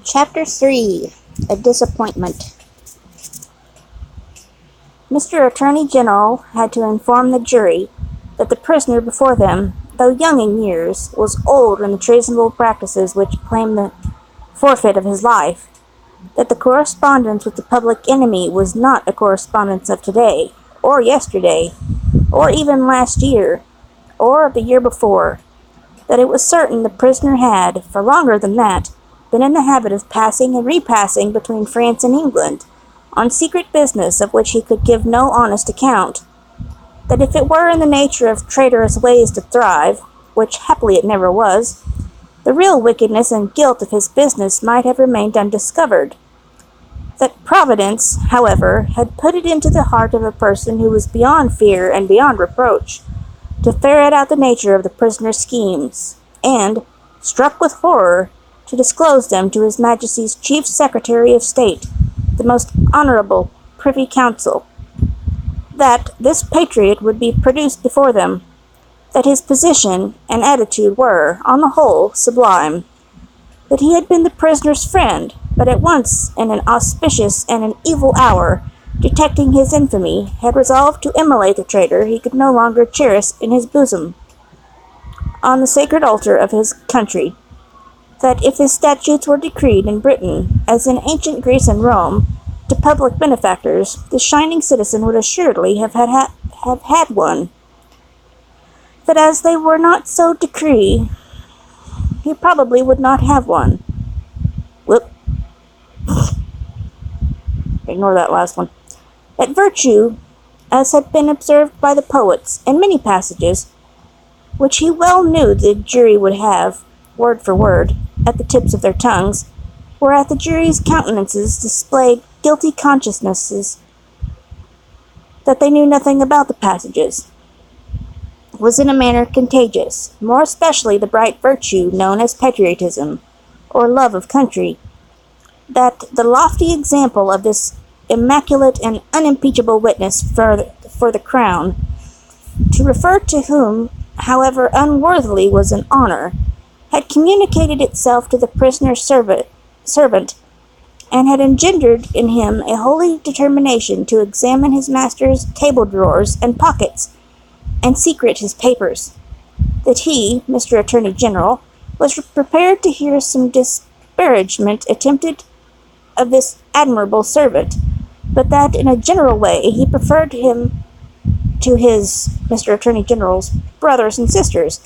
Chapter 3. A Disappointment. Mr. Attorney General had to inform the jury that the prisoner before them, though young in years, was old in the treasonable practices which claimed the forfeit of his life, that the correspondence with the public enemy was not a correspondence of today, or yesterday, or even last year, or of the year before, that it was certain the prisoner had, for longer than that, been in the habit of passing and repassing between France and England, on secret business of which he could give no honest account, that if it were in the nature of traitorous ways to thrive, which happily it never was, the real wickedness and guilt of his business might have remained undiscovered, that Providence, however, had put it into the heart of a person who was beyond fear and beyond reproach, to ferret out the nature of the prisoner's schemes, and, struck with horror, to disclose them to His Majesty's Chief Secretary of State, the most honorable Privy Council, that this patriot would be produced before them, that his position and attitude were, on the whole, sublime, that he had been the prisoner's friend, but at once, in an auspicious and an evil hour, detecting his infamy, had resolved to immolate the traitor he could no longer cherish in his bosom, on the sacred altar of his country, that if his statutes were decreed in Britain, as in ancient Greece and Rome, to public benefactors, the shining citizen would assuredly have had one, that as they were not so decreed, he probably would not have one. Ignore that last one. That virtue, as had been observed by the poets in many passages, which he well knew the jury would have, word for word, at the tips of their tongues, whereat the jury's countenances displayed guilty consciousnesses that they knew nothing about the passages, was in a manner contagious, more especially the bright virtue known as patriotism, or love of country, that the lofty example of this immaculate and unimpeachable witness for the crown, to refer to whom, however unworthily, was an honor, had communicated itself to the prisoner's servant, and had engendered in him a holy determination to examine his master's table drawers and pockets, and secret his papers, that he, Mr. Attorney General, was prepared to hear some disparagement attempted of this admirable servant, but that in a general way he preferred him to his, Mr. Attorney General's, brothers and sisters,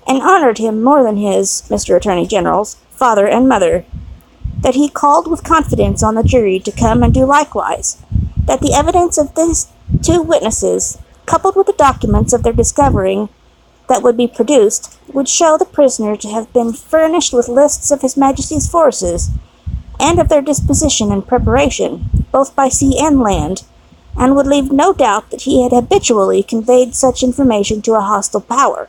and honored him more than his, Mr. Attorney General's, father and mother, that he called with confidence on the jury to come and do likewise, that the evidence of these two witnesses, coupled with the documents of their discovering that would be produced, would show the prisoner to have been furnished with lists of His Majesty's forces, and of their disposition and preparation, both by sea and land, and would leave no doubt that he had habitually conveyed such information to a hostile power,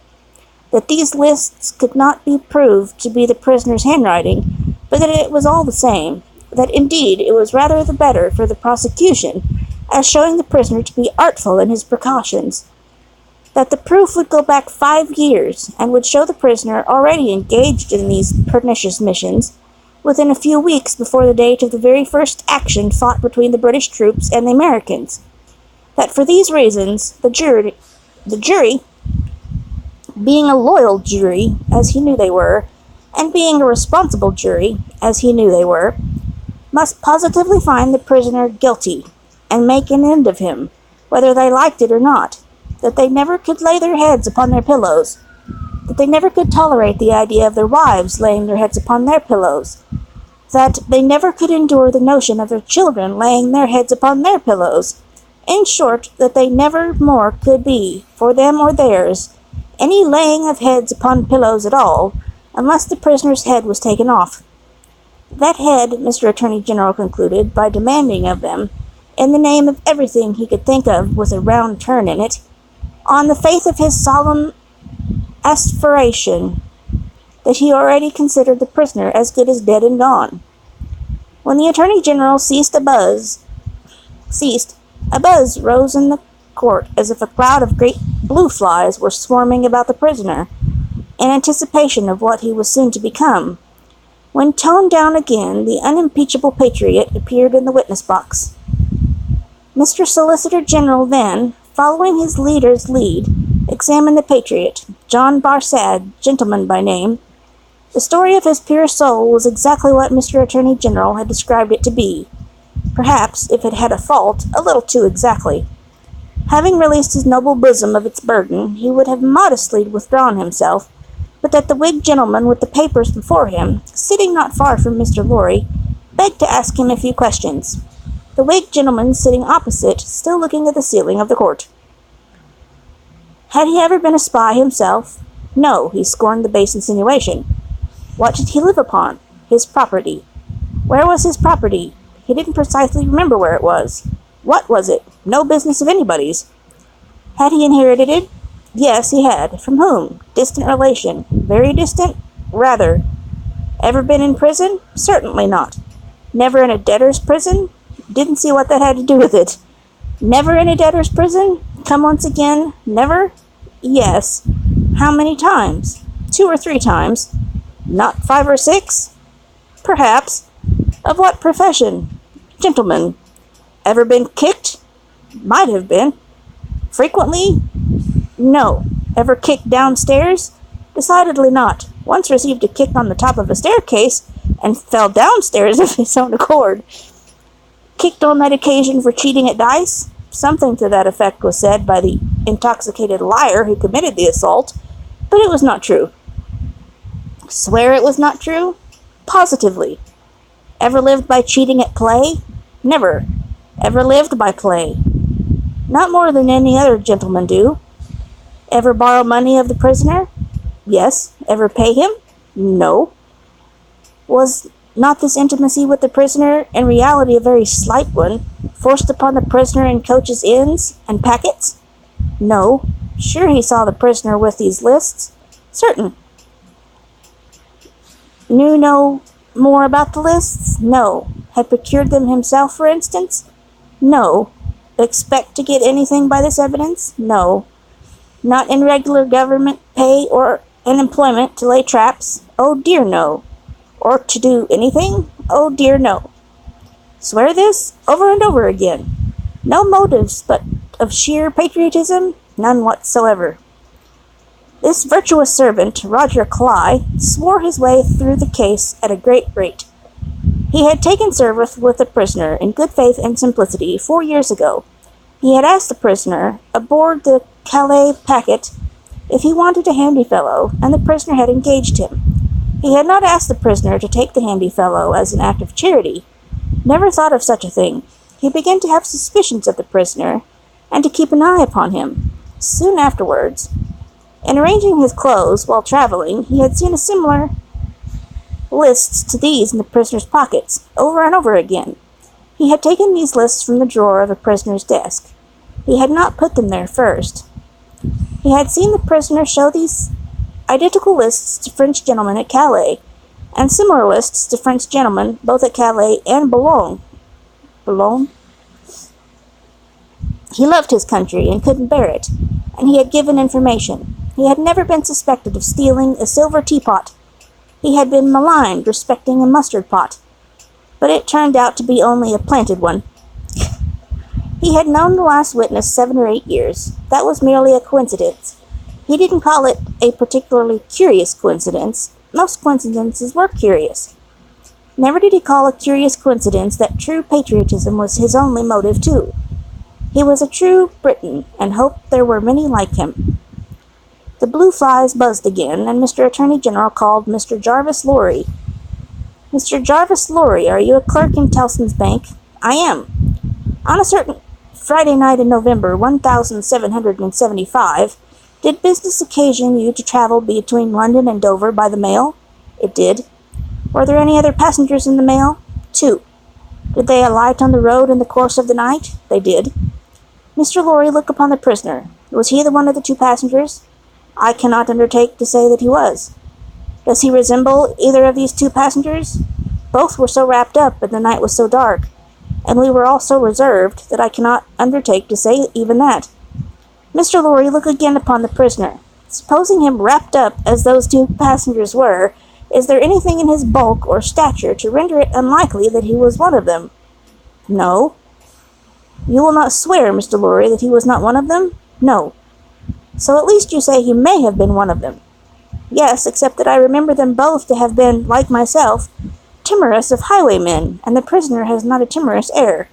that these lists could not be proved to be the prisoner's handwriting, but that it was all the same, that indeed it was rather the better for the prosecution, as showing the prisoner to be artful in his precautions, that the proof would go back 5 years, and would show the prisoner already engaged in these pernicious missions, within a few weeks before the date of the very first action fought between the British troops and the Americans, that for these reasons the jury, being a loyal jury, as he knew they were, and being a responsible jury, as he knew they were, must positively find the prisoner guilty, and make an end of him, whether they liked it or not, that they never could lay their heads upon their pillows, that they never could tolerate the idea of their wives laying their heads upon their pillows, that they never could endure the notion of their children laying their heads upon their pillows, in short, that they never more could be, for them or theirs, any laying of heads upon pillows at all, unless the prisoner's head was taken off. That head, Mr. Attorney General concluded, by demanding of them, in the name of everything he could think of with a round turn in it, on the faith of his solemn asseveration, that he already considered the prisoner as good as dead and gone. When the Attorney General ceased, a buzz rose in the court as if a cloud of great blue flies were swarming about the prisoner, in anticipation of what he was soon to become, When toned down again, the unimpeachable patriot appeared in the witness box. Mr. Solicitor General then, following his leader's lead, examined the patriot, John Barsad, gentleman by name. The story of his pure soul was exactly what Mr. Attorney General had described it to be. Perhaps, if it had a fault, a little too exactly. Having released his noble bosom of its burden, he would have modestly withdrawn himself, but that the Whig gentleman with the papers before him, sitting not far from Mr. Lorry, begged to ask him a few questions. The Whig gentleman sitting opposite, still looking at the ceiling of the court. Had he ever been a spy himself? No, he scorned the base insinuation. What did he live upon? His property. Where was his property? He didn't precisely remember where it was. What was it? No business of anybody's. Had he inherited it? Yes, he had. From whom? Distant relation. Very distant? Rather. Ever been in prison? Certainly not. Never in a debtor's prison? Didn't see what that had to do with it. Never in a debtor's prison? Come once again? Never? Yes. How many times? 2 or 3 times. Not 5 or 6? Perhaps. Of what profession? Gentleman. Ever been kicked? Might have been. Frequently? No. Ever kicked downstairs? Decidedly not. Once received a kick on the top of a staircase, and fell downstairs of his own accord. Kicked on that occasion for cheating at dice? Something to that effect was said by the intoxicated liar who committed the assault, but it was not true. Swear it was not true? Positively. Ever lived by cheating at play? Never. Ever lived by play? Not more than any other gentleman do. Ever borrow money of the prisoner? Yes. Ever pay him? No. Was not this intimacy with the prisoner in reality a very slight one, forced upon the prisoner in coaches' inns and packets? No. Sure he saw the prisoner with these lists? Certain. Knew no more about the lists? No. Had procured them himself, for instance? No. Expect to get anything by this evidence? No. Not in regular government pay or in employment to lay traps? Oh dear, no. Or to do anything? Oh dear, no. Swear this over and over again. No motives but of sheer patriotism? None whatsoever. This virtuous servant, Roger Cly, swore his way through the case at a great rate. He had taken service with the prisoner in good faith and simplicity 4 years ago. He had asked the prisoner, aboard the Calais packet, if he wanted a handy fellow, and the prisoner had engaged him. He had not asked the prisoner to take the handy fellow as an act of charity. Never thought of such a thing. He began to have suspicions of the prisoner, and to keep an eye upon him. Soon afterwards, in arranging his clothes while traveling, he had seen a similar lists to these in the prisoner's pockets, over and over again. He had taken these lists from the drawer of the prisoner's desk. He had not put them there first. He had seen the prisoner show these identical lists to French gentlemen at Calais, and similar lists to French gentlemen both at Calais and Boulogne. Boulogne? He loved his country and couldn't bear it, and he had given information. He had never been suspected of stealing a silver teapot. He had been maligned respecting a mustard pot, but it turned out to be only a planted one. He had known the last witness 7 or 8 years. That was merely a coincidence. He didn't call it a particularly curious coincidence. Most coincidences were curious. Never did he call a curious coincidence that true patriotism was his only motive, too. He was a true Briton, and hoped there were many like him. The blue flies buzzed again, and Mr. Attorney General called Mr. Jarvis Lorry. Mr. Jarvis Lorry, are you a clerk in Tellson's Bank? I am. On a certain Friday night in November 1775, did business occasion you to travel between London and Dover by the mail? It did. Were there any other passengers in the mail? 2. Did they alight on the road in the course of the night? They did. Mr. Lorry, look upon the prisoner. Was he the one of the 2 passengers? I cannot undertake to say that he was. Does he resemble either of these 2 passengers? Both were so wrapped up, and the night was so dark, and we were all so reserved, that I cannot undertake to say even that. Mr. Lorry, look again upon the prisoner. Supposing him wrapped up as those 2 passengers were, Is there anything in his bulk or stature to render it unlikely that he was one of them? No. You will not swear, Mr. Lorry, that he was not one of them? No. So at least you say he may have been one of them. Yes, except that I remember them both to have been, like myself, timorous of highwaymen, and the prisoner has not a timorous air.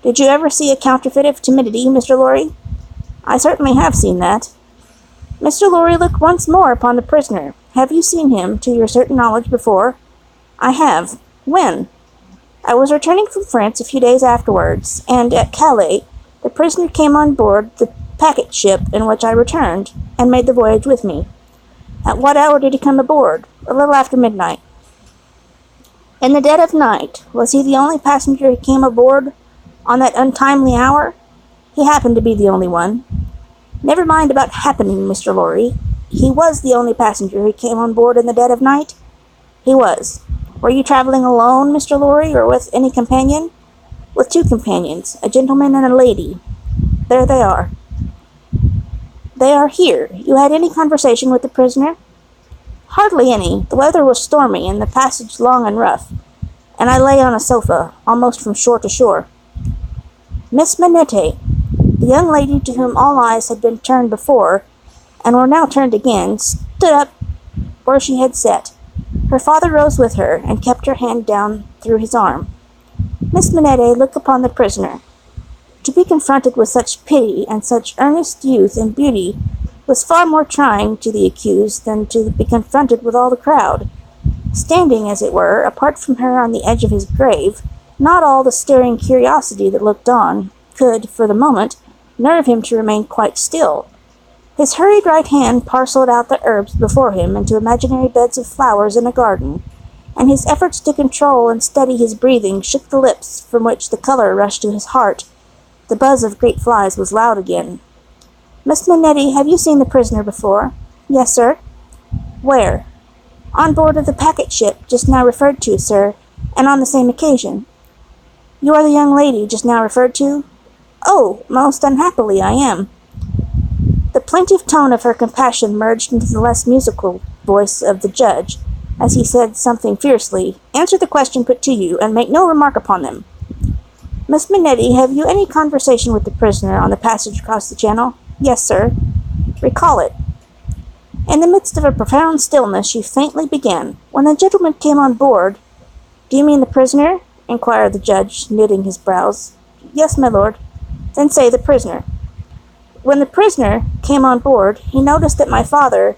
Did you ever see a counterfeit of timidity, Mr. Lorry? I certainly have seen that. Mr. Lorry looked once more upon the prisoner. Have you seen him, to your certain knowledge, before? I have. When? I was returning from France a few days afterwards, and at Calais the prisoner came on board the packet ship in which I returned, and made the voyage with me. At what hour did he come aboard? A little after midnight. In the dead of night, was he the only passenger who came aboard on that untimely hour? He happened to be the only one. Never mind about happening, Mr. Lorry. He was the only passenger who came on board in the dead of night? He was. Were you traveling alone, Mr. Lorry, or with any companion? With two companions, a gentleman and a lady. There they are. They are here. You had any conversation with the prisoner? Hardly any. The weather was stormy, and the passage long and rough, and I lay on a sofa, almost from shore to shore. Miss Manette, the young lady to whom all eyes had been turned before, and were now turned again, stood up where she had sat. Her father rose with her, and kept her hand down through his arm. Miss Manette looked upon the prisoner. To be confronted with such pity and such earnest youth and beauty was far more trying to the accused than to be confronted with all the crowd. Standing, as it were, apart from her on the edge of his grave, not all the staring curiosity that looked on could, for the moment, nerve him to remain quite still. His hurried right hand parcelled out the herbs before him into imaginary beds of flowers in a garden, and his efforts to control and steady his breathing shook the lips from which the colour rushed to his heart. The buzz of great flies was loud again. Miss Manette, have you seen the prisoner before? Yes, sir. Where? On board of the packet ship just now referred to, sir, and on the same occasion. You are the young lady just now referred to? Oh, most unhappily I am. The plaintive tone of her compassion merged into the less musical voice of the judge, as he said something fiercely. Answer the question put to you, and make no remark upon them. Miss Manette, have you any conversation with the prisoner on the passage across the channel? Yes, sir. Recall it. In the midst of a profound stillness, she faintly began. When the gentleman came on board— Do you mean the prisoner? Inquired the judge, knitting his brows. Yes, my lord. Then say the prisoner. When the prisoner came on board, he noticed that my father,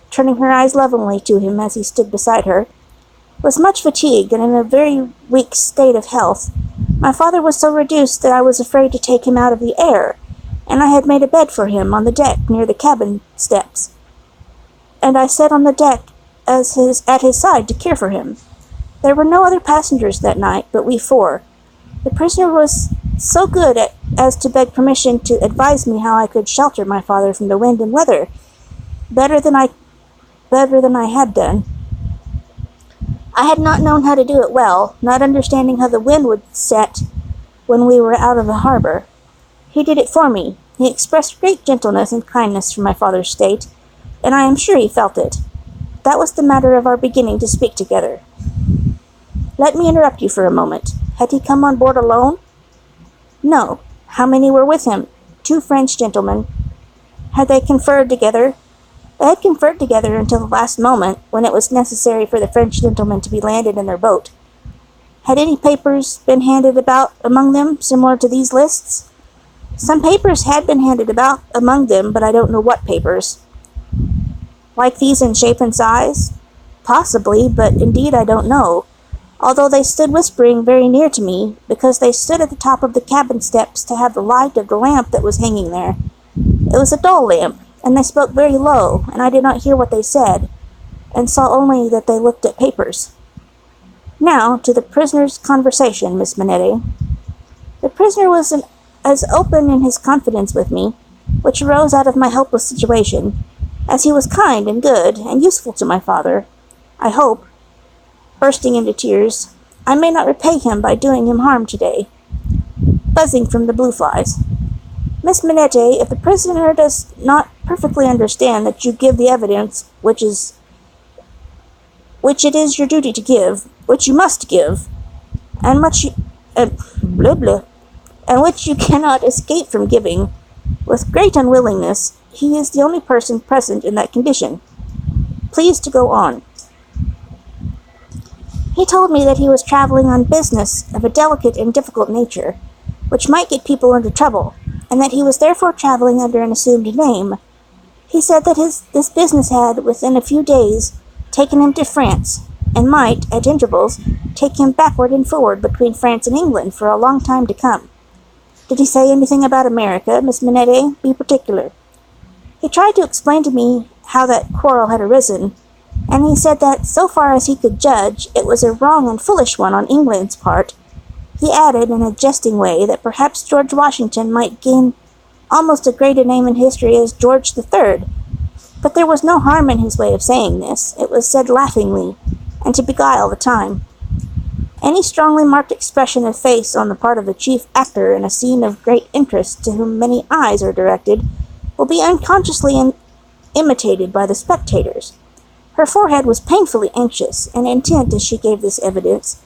turning her eyes lovingly to him as he stood beside her, was much fatigued and in a very weak state of health. My father was so reduced that I was afraid to take him out of the air, and I had made a bed for him on the deck near the cabin steps, and I sat on the deck at his side to care for him. There were no other passengers that night but we four. The prisoner was so good as to beg permission to advise me how I could shelter my father from the wind and weather, better than I had done. I had not known how to do it well, not understanding how the wind would set when we were out of the harbor. He did it for me. He expressed great gentleness and kindness for my father's state, and I am sure he felt it. That was the matter of our beginning to speak together. Let me interrupt you for a moment. Had he come on board alone? No. How many were with him? 2 French gentlemen. Had they conferred together? They had conferred together until the last moment, when it was necessary for the French gentlemen to be landed in their boat. Had any papers been handed about among them, similar to these lists? Some papers had been handed about among them, but I don't know what papers. Like these in shape and size? Possibly, but indeed I don't know, although they stood whispering very near to me, because they stood at the top of the cabin steps to have the light of the lamp that was hanging there. It was a dull lamp, and they spoke very low, and I did not hear what they said, and saw only that they looked at papers. Now, to the prisoner's conversation, Miss Manette. The prisoner was as open in his confidence with me, which arose out of my helpless situation, as he was kind and good and useful to my father. I hope, bursting into tears, I may not repay him by doing him harm today. Buzzing from the blue flies. Miss Manette, if the prisoner does not perfectly understand that you give the evidence which is which it is your duty to give, which you must give, and and which you cannot escape from giving, with great unwillingness, he is the only person present in that condition. Please to go on. He told me that he was traveling on business of a delicate and difficult nature, which might get people into trouble, and that he was therefore traveling under an assumed name. He said that this business had, within a few days, taken him to France, and might, at intervals, take him backward and forward between France and England for a long time to come. Did he say anything about America, Miss Manette? Be particular. He tried to explain to me how that quarrel had arisen, and he said that, so far as he could judge, it was a wrong and foolish one on England's part. He added, in a jesting way, that perhaps George Washington might gain almost as great a name in history as George III. But there was no harm in his way of saying this. It was said laughingly, and to beguile the time. Any strongly marked expression of face on the part of the chief actor in a scene of great interest to whom many eyes are directed will be unconsciously imitated by the spectators. Her forehead was painfully anxious and intent as she gave this evidence,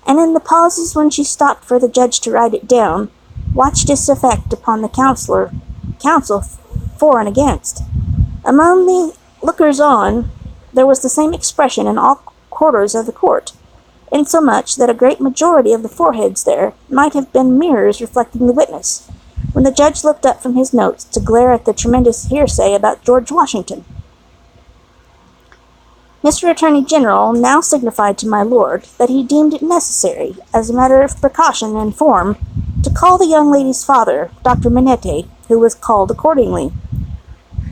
and in the pauses when she stopped for the judge to write it down, watched its effect upon the counsel for and against. Among the lookers-on, there was the same expression in all quarters of the court, insomuch that a great majority of the foreheads there might have been mirrors reflecting the witness, when the judge looked up from his notes to glare at the tremendous hearsay about George Washington. Mr. Attorney General now signified to my lord that he deemed it necessary, as a matter of precaution and form, to call the young lady's father, Dr. Manette, who was called accordingly.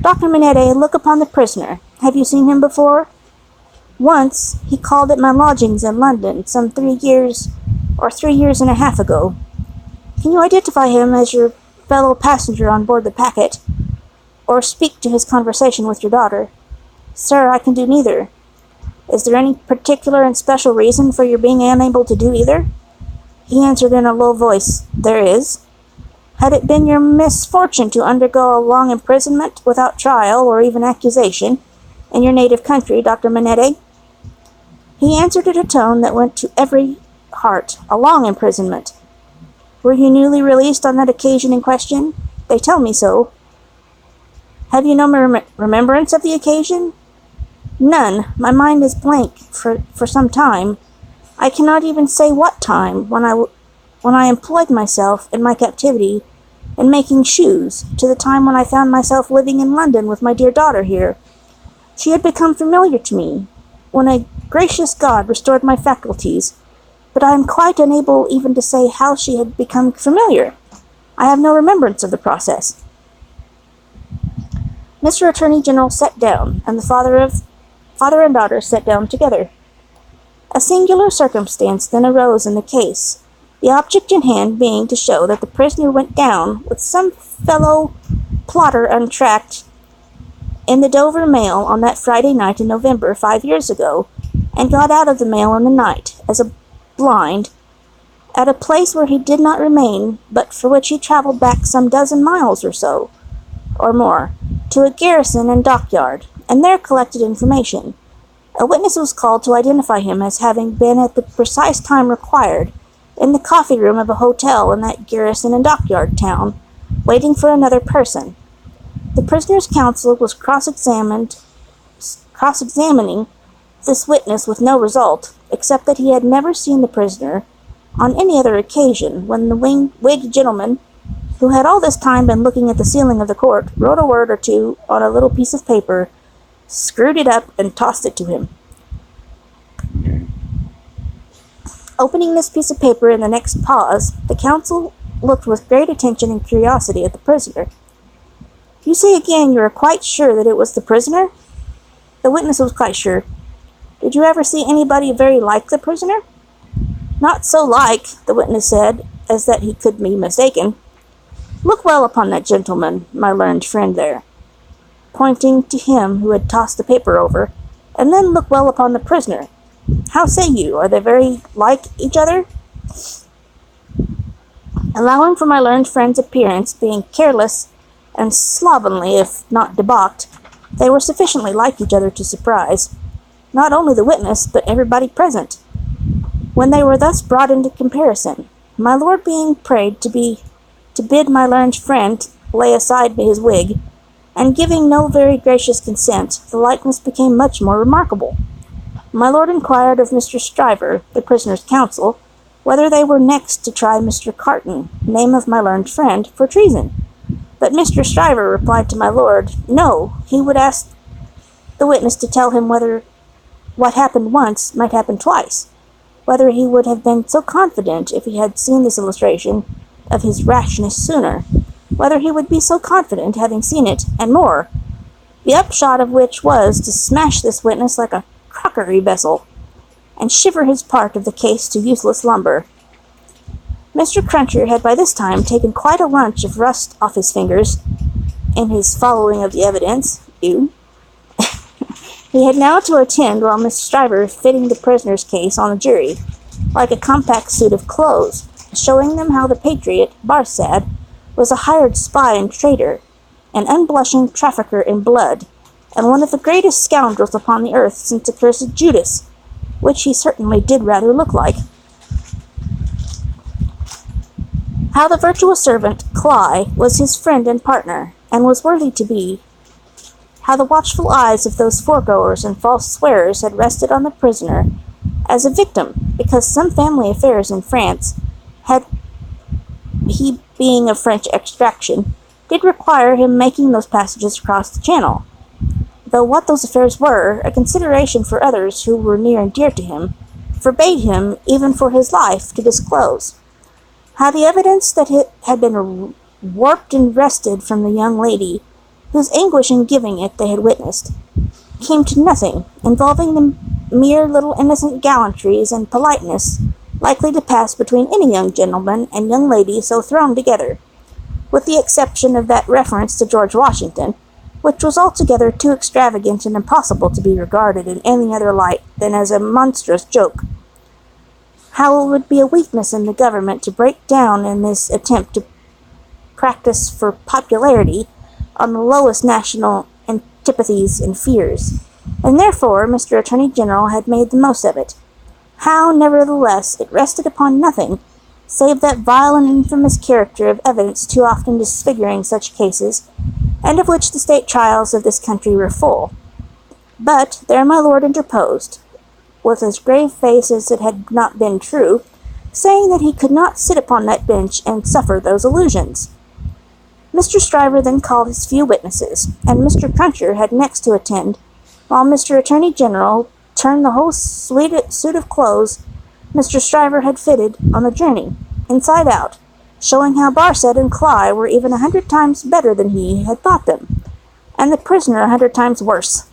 Dr. Manette, look upon the prisoner. Have you seen him before? Once he called at my lodgings in London some 3 years and a half ago. Can you identify him as your fellow passenger on board the packet, or speak to his conversation with your daughter? Sir, I can do neither. Is there any particular and special reason for your being unable to do either? He answered in a low voice, There is. Had it been your misfortune to undergo a long imprisonment without trial or even accusation in your native country, Dr. Manette? He answered in a tone that went to every heart, A long imprisonment. Were you newly released on that occasion in question? They tell me so. Have you no remembrance of the occasion? None. My mind is blank for some time. I cannot even say what time, when I employed myself in my captivity in making shoes, to the time when I found myself living in London with my dear daughter here. She had become familiar to me, when a gracious God restored my faculties, but I am quite unable even to say how she had become familiar. I have no remembrance of the process. Mr. Attorney General sat down, and the father and daughter sat down together. A singular circumstance then arose in the case, the object in hand being to show that the prisoner went down with some fellow plotter untracked in the Dover mail on that Friday night in November 5 years ago, and got out of the mail in the night, as a blind, at a place where he did not remain, but for which he traveled back some dozen miles or so, or more, to a garrison and dockyard, and there collected information. A witness was called to identify him as having been at the precise time required in the coffee room of a hotel in that garrison and dockyard town, waiting for another person. The prisoner's counsel was cross-examining this witness with no result, except that he had never seen the prisoner on any other occasion, when the wigged gentleman, who had all this time been looking at the ceiling of the court, wrote a word or two on a little piece of paper, screwed it up, and tossed it to him. Opening this piece of paper in the next pause, the counsel looked with great attention and curiosity at the prisoner. You say again you are quite sure that it was the prisoner? The witness was quite sure. Did you ever see anybody very like the prisoner? Not so like, the witness said, as that he could be mistaken. Look well upon that gentleman, my learned friend there, pointing to him who had tossed the paper over, and then look well upon the prisoner. How say you, are they very like each other? Allowing for my learned friend's appearance being careless and slovenly, if not debauched, they were sufficiently like each other to surprise. not only the witness, but everybody present. When they were thus brought into comparison, my lord being prayed to bid my learned friend lay aside his wig, and giving no very gracious consent, the likeness became much more remarkable. My lord inquired of Mr. Stryver, the prisoner's counsel, whether they were next to try Mr. Carton, name of my learned friend, for treason. But Mr. Stryver replied to my lord, no, he would ask the witness to tell him whether what happened once might happen twice, whether he would have been so confident if he had seen this illustration of his rashness sooner, whether he would be so confident having seen it, and more, the upshot of which was to smash this witness like a crockery vessel, and shiver his part of the case to useless lumber. Mr. Cruncher had by this time taken quite a lunch of rust off his fingers in his following of the evidence. He had now to attend while Mr. Stryver fitting the prisoner's case on the jury, like a compact suit of clothes, showing them how the patriot, Barsad, was a hired spy and traitor, an unblushing trafficker in blood, and one of the greatest scoundrels upon the earth since accursed Judas, which he certainly did rather look like. How the virtuous servant, Cly, was his friend and partner, and was worthy to be. How the watchful eyes of those foregoers and false swearers had rested on the prisoner as a victim, because some family affairs in France had, he being of French extraction, did require him making those passages across the channel, though what those affairs were, a consideration for others who were near and dear to him, forbade him, even for his life, to disclose. How the evidence that had been warped and wrested from the young lady, whose anguish in giving it they had witnessed, came to nothing, involving the mere little innocent gallantries and politeness likely to pass between any young gentleman and young lady so thrown together, with the exception of that reference to George Washington, which was altogether too extravagant and impossible to be regarded in any other light than as a monstrous joke. How it would be a weakness in the government to break down in this attempt to practice for popularity on the lowest national antipathies and fears, and therefore Mr. Attorney General had made the most of it. How, nevertheless, it rested upon nothing, save that vile and infamous character of evidence too often disfiguring such cases, and of which the state trials of this country were full. But there my lord interposed, with as grave face as it had not been true, saying that he could not sit upon that bench and suffer those illusions. Mr. Stryver then called his few witnesses, and Mr. Cruncher had next to attend, while Mr. Attorney General turned the whole suit of clothes Mr. Stryver had fitted on the journey, inside out, showing how Barsad and Cly were even 100 times better than he had thought them, and the prisoner 100 times worse.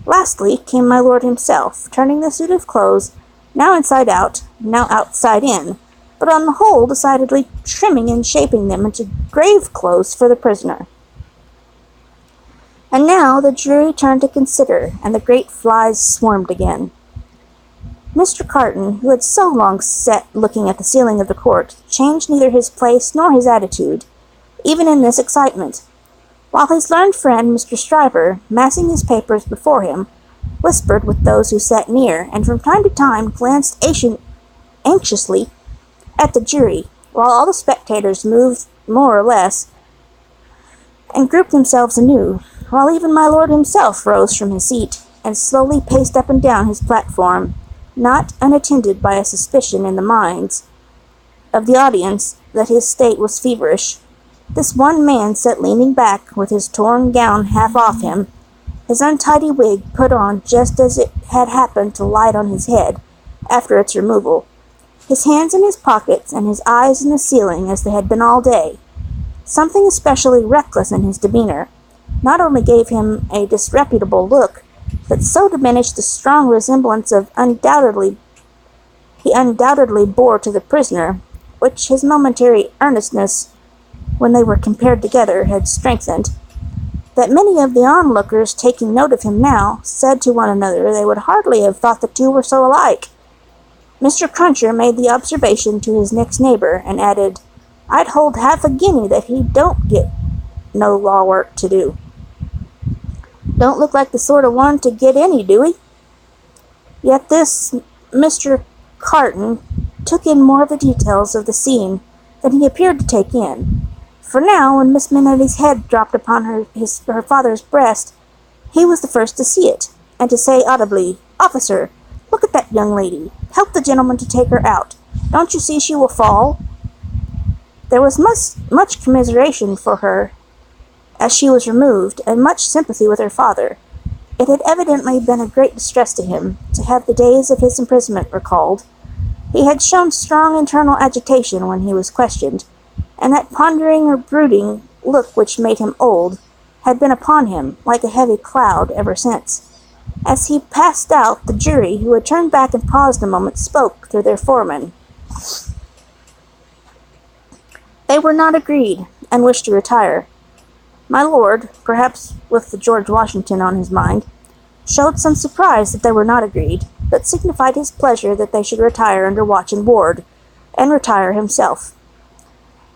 Lastly came my lord himself, turning the suit of clothes, now inside out, now outside in, but on the whole decidedly trimming and shaping them into grave clothes for the prisoner. And now the jury turned to consider, and the great flies swarmed again. Mr. Carton, who had so long sat looking at the ceiling of the court, changed neither his place nor his attitude, even in this excitement, while his learned friend, Mr. Stryver, massing his papers before him, whispered with those who sat near, and from time to time glanced anxiously at the jury, while all the spectators moved more or less, and grouped themselves anew, while even my lord himself rose from his seat, and slowly paced up and down his platform, not unattended by a suspicion in the minds of the audience that his state was feverish. This one man sat leaning back, with his torn gown half off him, his untidy wig put on just as it had happened to light on his head after its removal, his hands in his pockets and his eyes in the ceiling as they had been all day. Something especially reckless in his demeanor not only gave him a disreputable look, but so diminished the strong resemblance he undoubtedly bore to the prisoner, which his momentary earnestness, when they were compared together, had strengthened, that many of the onlookers, taking note of him now, said to one another they would hardly have thought the two were so alike. Mr. Cruncher made the observation to his next neighbor, and added, "I'd hold half a guinea that he don't get no law work to do. Don't look like the sort of one to get any, do he?" Yet this Mr. Carton took in more of the details of the scene than he appeared to take in. For now, when Miss Minetti's head dropped upon her father's breast, he was the first to see it, and to say audibly, "Officer, look at that young lady. Help the gentleman to take her out. Don't you see she will fall?" There was much commiseration for her as she was removed, and much sympathy with her father. It had evidently been a great distress to him to have the days of his imprisonment recalled. He had shown strong internal agitation when he was questioned, and that pondering or brooding look which made him old had been upon him like a heavy cloud ever since. As he passed out, the jury, who had turned back and paused a moment, spoke through their foreman. They were not agreed, and wished to retire. My lord, perhaps with the George Washington on his mind, showed some surprise that they were not agreed, but signified his pleasure that they should retire under watch and ward, and retire himself.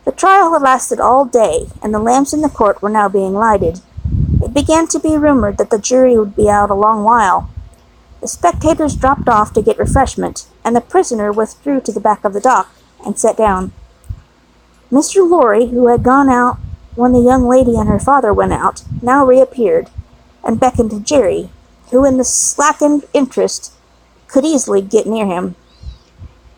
The trial had lasted all day, and the lamps in the court were now being lighted. It began to be rumored that the jury would be out a long while. The spectators dropped off to get refreshment, and the prisoner withdrew to the back of the dock and sat down. Mr. Lorry, who had gone out when the young lady and her father went out, now reappeared, and beckoned to Jerry, who in the slackened interest could easily get near him.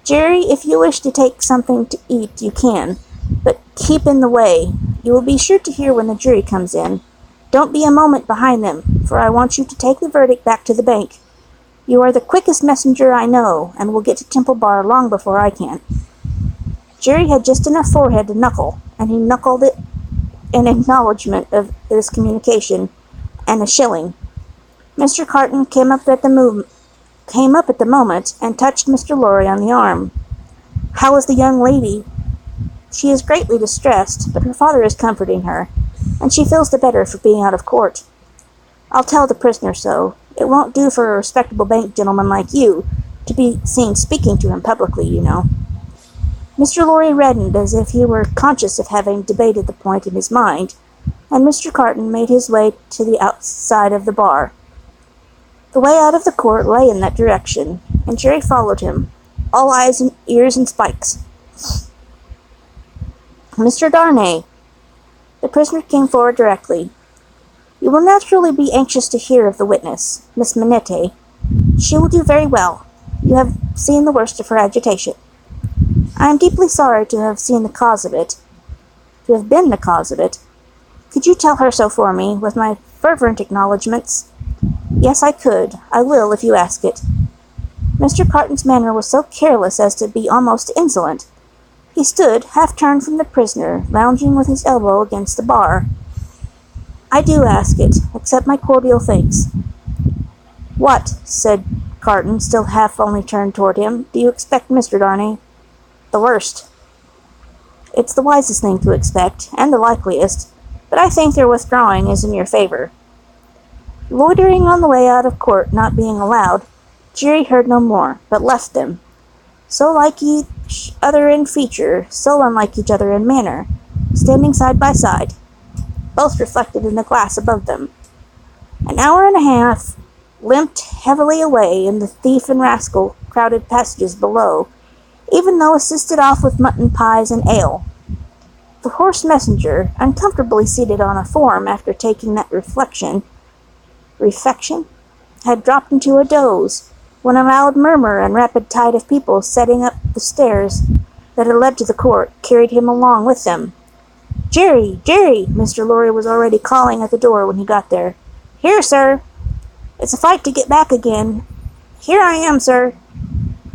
"Jerry, if you wish to take something to eat, you can, but keep in the way. You will be sure to hear when the jury comes in. Don't be a moment behind them, for I want you to take the verdict back to the bank. You are the quickest messenger I know, and will get to Temple Bar long before I can." Jerry had just enough forehead to knuckle, and he knuckled it in acknowledgment of this communication, and a shilling. Mr. Carton came up at the moment, and touched Mr. Lorry on the arm. "How is the young lady?" "She is greatly distressed, but her father is comforting her, and she feels the better for being out of court. I'll tell the prisoner so. It won't do for a respectable bank gentleman like you to be seen speaking to him publicly, you know." Mr. Lorry reddened as if he were conscious of having debated the point in his mind, and Mr. Carton made his way to the outside of the bar. The way out of the court lay in that direction, and Jerry followed him, all eyes and ears and spikes. "Mr. Darnay." The prisoner came forward directly. "You will naturally be anxious to hear of the witness, Miss Minette. She will do very well. You have seen the worst of her agitation. I am deeply sorry to have been the cause of it. Could you tell her so for me, with my fervent acknowledgments?" "Yes, I could. I will, if you ask it." Mr. Carton's manner was so careless as to be almost insolent. He stood, half-turned from the prisoner, lounging with his elbow against the bar. "I do ask it. Accept my cordial thanks." "What," said Carton, still half only turned toward him, "do you expect, Mr. Darnay?" "The worst." "It's the wisest thing to expect, and the likeliest, but I think their withdrawing is in your favor." Loitering on the way out of court not being allowed, Jerry heard no more, but left them. So like each other in feature, so unlike each other in manner, standing side by side, both reflected in the glass above them. An hour and a half limped heavily away in the thief and rascal crowded passages below, even though assisted off with mutton pies and ale. The hoarse messenger, uncomfortably seated on a form after taking that refection, had dropped into a doze, when a loud murmur and rapid tide of people setting up the stairs that had led to the court carried him along with them. "Jerry! Jerry!" Mr. Lorry was already calling at the door when he got there. "Here, sir." "It's a fight to get back again." "Here I am, sir."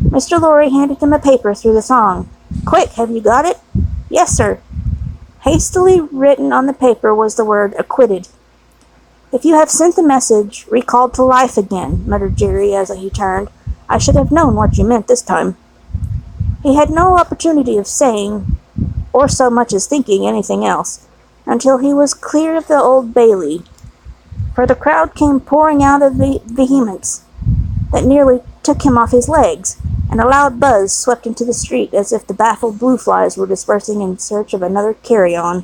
Mr. Lorry handed him a paper through the throng. "Quick, have you got it?" "Yes, sir." Hastily written on the paper was the word "acquitted." "If you have sent the message, recalled to life again," muttered Jerry as he turned, "I should have known what you meant this time." He had no opportunity of saying, or so much as thinking anything else, until he was clear of the Old Bailey, for the crowd came pouring out of the vehemence that nearly took him off his legs, and a loud buzz swept into the street as if the baffled blue flies were dispersing in search of another carry-on.